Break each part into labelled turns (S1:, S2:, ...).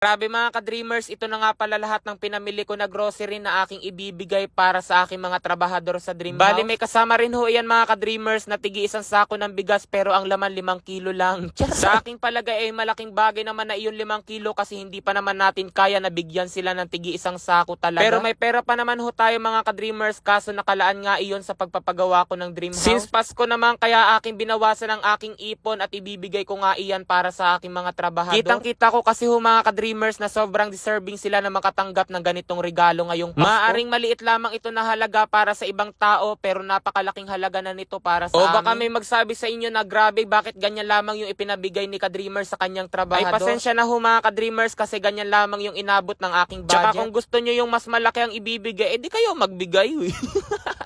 S1: Grabe mga ka-dreamers, ito na nga pala lahat ng pinamili ko na grocery na aking ibibigay para sa aking mga trabahador sa Dream House. Bali may kasama rin ho yan mga ka-dreamers na tigi isang sako ng bigas pero ang laman 5 kilo lang. Sa aking palagay ay malaking bagay naman na iyon 5 kilo kasi hindi pa naman natin kaya na bigyan sila ng tigi isang sako talaga. Pero may pera pa naman ho tayo mga ka-dreamers kaso nakalaan nga iyon sa pagpapagawa ko ng Dream House. Since Pasko naman kaya aking binawasan ang aking ipon at ibibigay ko nga iyan para sa aking mga trabahador. Kitang-kita ko kasi ho mga ka-dreamers na sobrang deserving sila na makatanggap ng ganitong regalo ngayong Pasko. Maaring maliit lamang ito na halaga para sa ibang tao pero napakalaking halaga na nito para sa amin. O baka may magsabi sa inyo na grabe bakit ganyan lamang yung ipinabigay ni ka-dreamers sa kanyang trabahador. Ay pasensya na ho mga ka-dreamers kasi ganyan lamang yung inabot ng aking budget. Tsaka kung gusto nyo yung mas malaki ang ibibigay, edi kayo magbigay.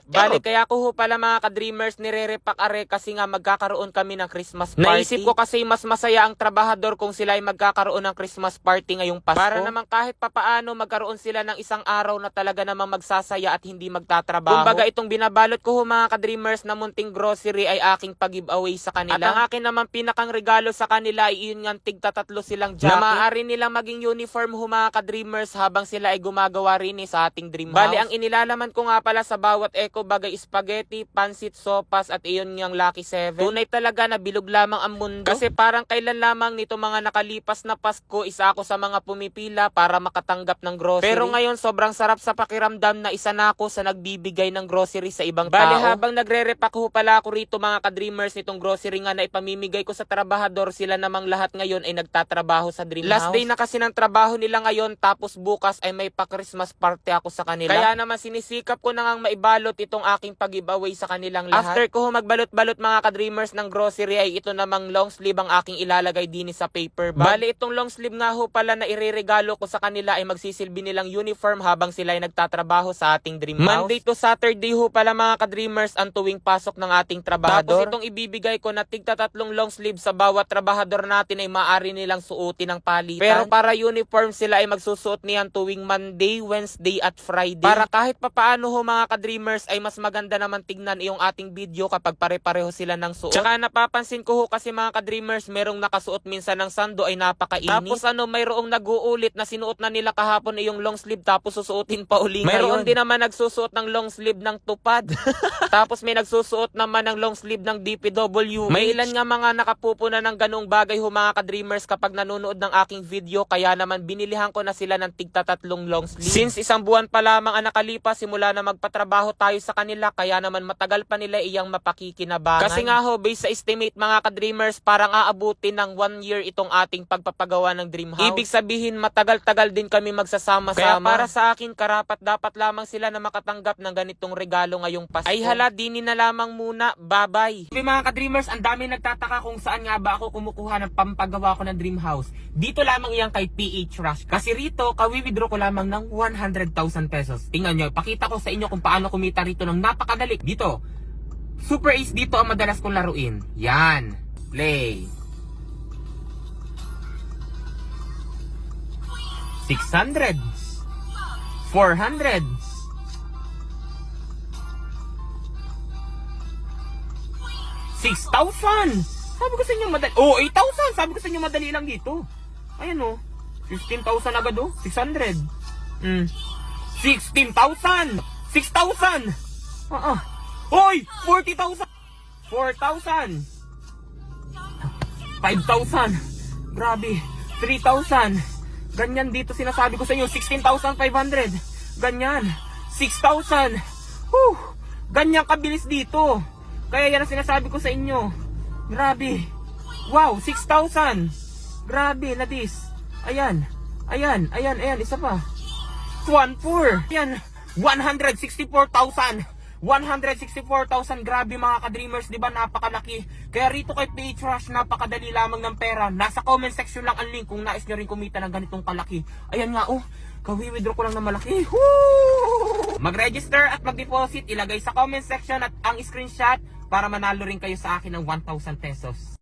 S1: Bali kaya ko ho pala mga ka-dreamers nire-repack are kasi nga magkakaroon kami ng Christmas party. Naisip ko kasi mas masaya ang trabahador kung sila ay magkakaroon ng Christmas party ngayong Pasko. Para naman kahit papaano magkaroon sila ng isang araw na talaga namang magsasaya at hindi magtatrabaho. Kumbaga itong binabalot ko ho mga ka-dreamers na munting grocery ay aking pag-giveaway sa kanila. At ang akin naman pinakang regalo sa kanila ay iyon nga tigtatatlo silang jacket. Na maaari nilang maging uniform ho mga ka-dreamers habang sila ay gumagawa rin sa ating Dream House. Bali ang inilalaman ko nga pala sa bawat eco bagay spaghetti, pansit, sopas at iyon ngang Lucky 7. Tunay talaga na bilog lamang ang mundo. Kasi parang kailan lamang nito mga nakalipas na Pasko isa ako sa mga pumipila para makatanggap ng grocery. Pero ngayon sobrang sarap sa pakiramdam na isa na ako sa nagbibigay ng grocery sa ibang tao. Bali habang nagre-repack ho pala ako rito mga ka-dreamers nitong grocery nga na ipamimigay ko sa trabahador, sila namang lahat ngayon ay nagtatrabaho sa Dream House. Last day na kasi ng trabaho nila ngayon tapos bukas ay may pa-Christmas party ako sa kanila. Kaya naman sinisikap ko na ngang maibalot itong aking pag-giveaway sa kanilang lahat. After ko ho magbalot-balot mga ka-dreamers ng grocery ay ito namang long sleeve ang aking ilalagay din sa paper bag. Bali itong long sleeve nga ho pala na ireregalo ko sa kanila ay magsisilbi nilang uniform habang sila ay nagtatrabaho sa ating Dream House. Monday to Saturday ho pala mga ka-dreamers ang tuwing pasok ng ating trabahador. Tapos itong ibibigay ko na tigtatatlong long sleeve sa bawat trabahador natin ay maaari nilang suotin ng palitan. Pero para uniform sila ay magsusuot niyan tuwing Monday, Wednesday at Friday. Para kahit papaano ho mga ka-dreamers ay mas maganda naman tignan yung ating video kapag pare-pareho sila ng suot. Tsaka napapansin ko ho kasi mga ka-dreamers merong nakasuot minsan ng sando ay napakainis. Tapos mayroong nag-uulit na sinuot na nila kahapon yung long sleeve tapos susuotin pa uli ngayon. Mayroon din naman nagsusuot ng long sleeve ng tupad. Tapos may nagsusuot naman ng long sleeve ng DPW. May ilan nga mga nakapupuna ng ganung bagay ho mga ka-dreamers kapag nanonood ng aking video kaya naman binilihan ko na sila ng tigtatatlong long sleeve. Since isang buwan pa lamang ang nakalipas simula na magpatrabaho tayo sa kanila kaya naman matagal pa nila iyang mapakikinabangan. Kasi nga ho based sa estimate mga ka-dreamers parang aabutin ng 1 year itong ating pagpapagawa ng Dream House. Ibig sabihin matagal-tagal din kami magsasama-sama. Kaya para sa akin karapat dapat lamang sila na makatanggap ng ganitong regalo ngayong Pasko. Ay hala dini na lamang muna. Bye-bye. Mga ka-dreamers ang dami nagtataka kung saan nga ba ako kumukuha ng pampagawa ko ng Dream House. Dito lamang iyan kay PH Rush. Kasi rito kawi-withdraw ko lamang ng 100,000 pesos. Tingnan nyo, pakita ko sa inyo kung paano kumita rito ng napakadali. Dito, Super Ace dito ang madalas kong laruin. Yan, play. 600 400 6,000. Sabi ko sa inyo madali. Oh, 8,000. Sabi ko sa inyo madali lang dito. Ayan oh. 15,000 agad oh. 600. 16,000. 6,000. Hoy, 40,000. 4,000. 5,000. Grabe. 3,000. Ganyan dito sinasabi ko sa inyo, 16,500. Ganyan, 6,000. Ganyan kabilis dito. Kaya yan ang sinasabi ko sa inyo. Grabe. Wow, 6,000. Grabe, nadis. Ayan, isa pa. 1,400. Ayan, 164,000. 164,000, grabe mga ka-dreamers, di ba napakalaki? Kaya rito kay PH Rush, napakadali lamang ng pera. Nasa comment section lang ang link kung nais nyo rin kumita ng ganitong kalaki. Ayan nga oh, kawi-withdraw ko lang ng malaki. Mag-register at mag-deposit, ilagay sa comment section at ang screenshot para manalo rin kayo sa akin ng 1,000 pesos.